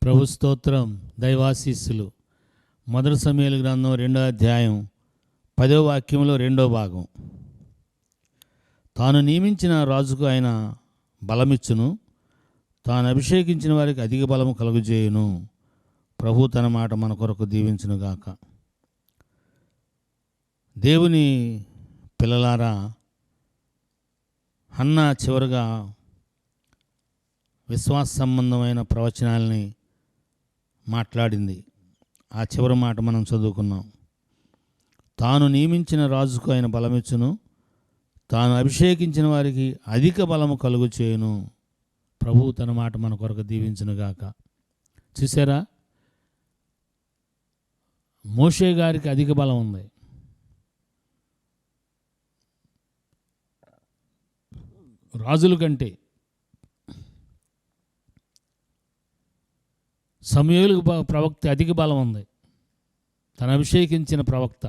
ప్రభు స్తోత్రం, దైవాశీస్సులు. మొదటి సమూయేలు గ్రంథం 2వ అధ్యాయం 10వ వాక్యంలో 2వ భాగం. తాను నియమించిన రాజుకు ఆయన బలమిచ్చును, తాను అభిషేకించిన వారికి అధిక బలము కలుగజేయును. ప్రభు తన మాట మన కొరకు దీవించునుగాక. దేవుని పిల్లలారా, హన్నా చివరిగా విశ్వాస సంబంధమైన ప్రవచనాలని మాట్లాడింది. ఆ చివరి మాట మనం చదువుకున్నాం. తాను నియమించిన రాజుకు ఆయన బలమిచ్చును, తాను అభిషేకించిన వారికి అధిక బలము కలుగు చేయును. ప్రభువు తన మాట మన కొరకు దీవించునుగాక. చూసారా, మోషే గారికి అధిక బలం ఉంది. రాజుల కంటే సమూయేలు ప్రవక్త అధిక బలం ఉంది. తను అభిషేకించిన ప్రవక్త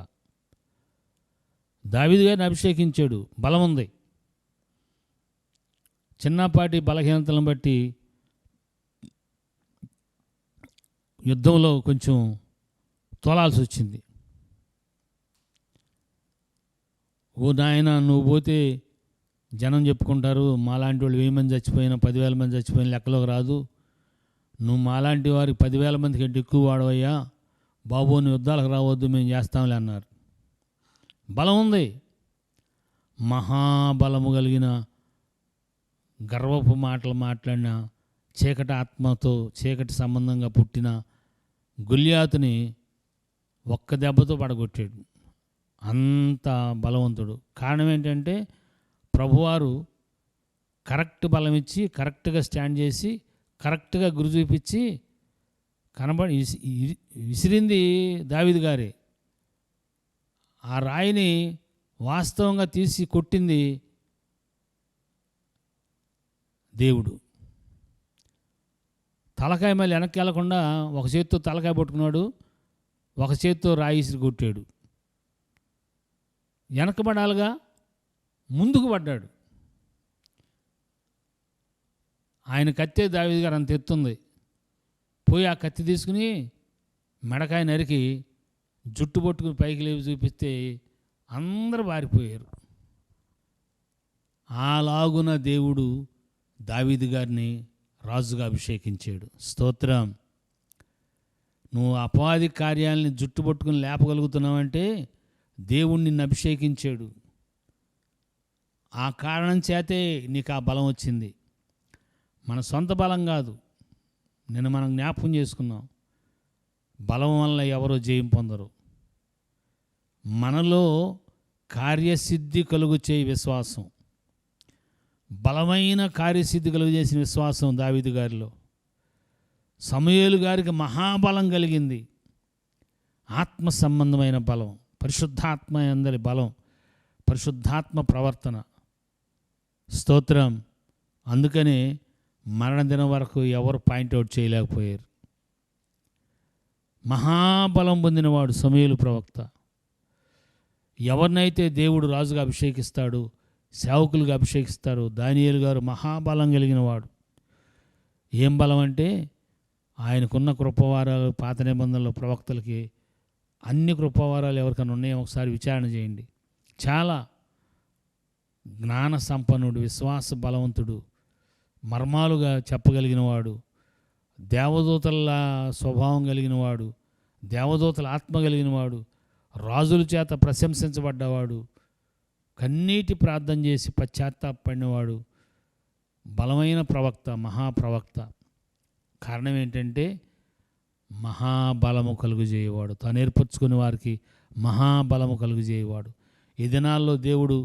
దావీదు గారిని అభిషేకించాడు, బలం ఉంది. చిన్నపాటి బలహీనతలను బట్టి యుద్ధంలో కొంచెం తోలాల్సి వచ్చింది. ఓ నాయన, నువ్వు పోతే జనం చెప్పుకుంటారు, మాలాంటి వాళ్ళు 1000 మంది చచ్చిపోయినా 10,000 మంది చచ్చిపోయిన లెక్కలోకి రాదు, నువ్వు మాలాంటి వారికి 10,000 మంది కంటే ఎక్కువ వాడవయ్యా బాబు, నువ్వు యుద్ధాలకు రావద్దు, మేము చేస్తాంలే అన్నారు. బలం ఉంది. మహాబలము కలిగిన గర్వపు మాటలు మాట్లాడిన చీకటి ఆత్మతో చీకటి సంబంధంగా పుట్టిన గొల్యాతుని ఒక్క దెబ్బతో పడగొట్టాడు. అంత బలవంతుడు. కారణం ఏంటంటే ప్రభువారు కరెక్ట్ బలం ఇచ్చి, కరెక్ట్గా స్టాండ్ చేసి, కరెక్ట్గా గురి చూపించి విసిరింది దావీదు గారే. ఆ రాయిని వాస్తవంగా తీసి కొట్టింది దేవుడు. తలకాయ మళ్ళీ వెనక్కి వెళ్లకుండా ఒక చేత్తో తలకాయ పట్టుకున్నాడు, ఒక చేత్తో రాయి విసిరి కొట్టాడు. వెనకబడాలుగా ముందుకు పడ్డాడు. ఆయన కత్తే దావీదు గారు అంత ఎత్తుంది. పోయి ఆ కత్తి తీసుకుని మెడకాయ నరికి జుట్టు పట్టుకుని పైకి లేవి చూపిస్తే అందరూ పారిపోయారు. అలాగున దేవుడు దావీదు గారిని రాజుగా అభిషేకించాడు. స్తోత్రం. నువ్వు అపవాది కార్యాలని జుట్టు పట్టుకుని లేపగలుగుతున్నావంటే దేవుడు నిన్ను అభిషేకించాడు. ఆ కారణం చేతే నీకు ఆ బలం వచ్చింది. మన సొంత బలం కాదు. నిన్న మనం జ్ఞాపకం చేసుకున్నాం, బలం వల్ల ఎవరో జయం పొందరు. మనలో కార్యసిద్ధి కలుగు చేయి విశ్వాసం, బలమైన కార్యసిద్ధి కలుగు చేసిన విశ్వాసం దావీదు గారిలో. సమూయేలు గారికి మహాబలం కలిగింది. ఆత్మ సంబంధమైన బలం, పరిశుద్ధాత్మ అందరి బలం, పరిశుద్ధాత్మ ప్రవర్తన. స్తోత్రం. అందుకనే మరణదినం వరకు ఎవరు పాయింట్అవుట్ చేయలేకపోయారు. మహాబలం పొందినవాడు సమూయేలు ప్రవక్త. ఎవరినైతే దేవుడు రాజుగా అభిషేకిస్తాడు, సేవకులుగా అభిషేకిస్తాడు, దానియేలు గారు మహాబలం కలిగిన వాడు. ఏం బలం అంటే ఆయనకున్న కృపవారాలు పాత నిబంధనలో ప్రవక్తలకి అన్ని కృపవారాలు ఎవరికైనా ఉన్నాయో ఒకసారి విచారణ చేయండి. చాలా జ్ఞాన సంపన్నుడు, విశ్వాస బలవంతుడు, మర్మాలుగా చెప్పగలిగినవాడు, దేవదూతల స్వభావం కలిగినవాడు, దేవదూతల ఆత్మ కలిగినవాడు, రాజుల చేత ప్రశంసించబడ్డవాడు, కన్నీటి ప్రార్థన చేసి పశ్చాత్తాపడినవాడు, బలమైన ప్రవక్త, మహాప్రవక్త. కారణం ఏంటంటే మహాబలము కలుగుజేయవాడు, తాను ఏర్పరచుకునే వారికి మహాబలము కలుగుజేయవాడు. ఈ దినాల్లో దేవుడు